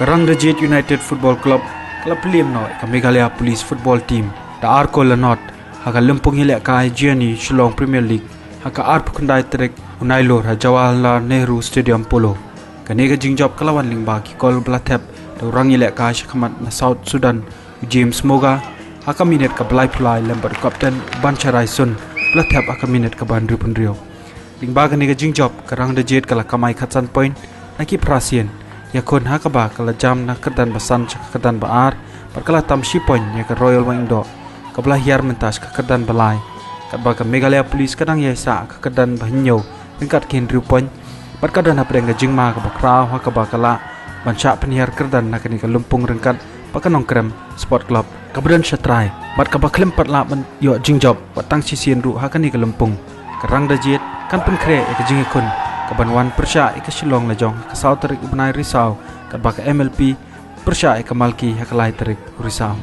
Karang Rajit United Football Club klub liam no ka Meghalaya Police Football Team da Arko Lanot haka Lumpung Hilek ka Gianni Shillong Premier League haka Arp Kundai Trek Unailor ha Jawaharlal Nehru Stadium Polo kanega jingjob kalawan lingba ki kol blathep da urang Hilek ka Shakamat na South Sudan James Moga haka minute ka Blai Pulai lembar Captain Bancharai Sun blathep haka minute ka Bandri Punrio lingba kanega jingjob Karang Rajit kala kamai khatsan point naki prasien yakon hakaba kala jam na kedan basan cak kedan baar perkala tam shi point ya ke Royal Wingdo kabla hiar mentas ke kedan balai kadba ke Meghalaya Police kadang yesa ke kedan bahnyo tingkat kendri point perkadan hapre nga jingma ke bakrau hakaba kala banca penhiar kedan na kini ke Lumpung rengkat pakanong krem Sport Club kabran shatrai bat ka baklem patla ban yo jingjob watang sisien ru hakani ke Lumpung Karang Rajit kan penkre ke jingikun Kabanwan Persya ika Shillong lajong ke South Tarik Ubnai Risau kadba ke MLP Persya ika Malki hakalai Tarik Risau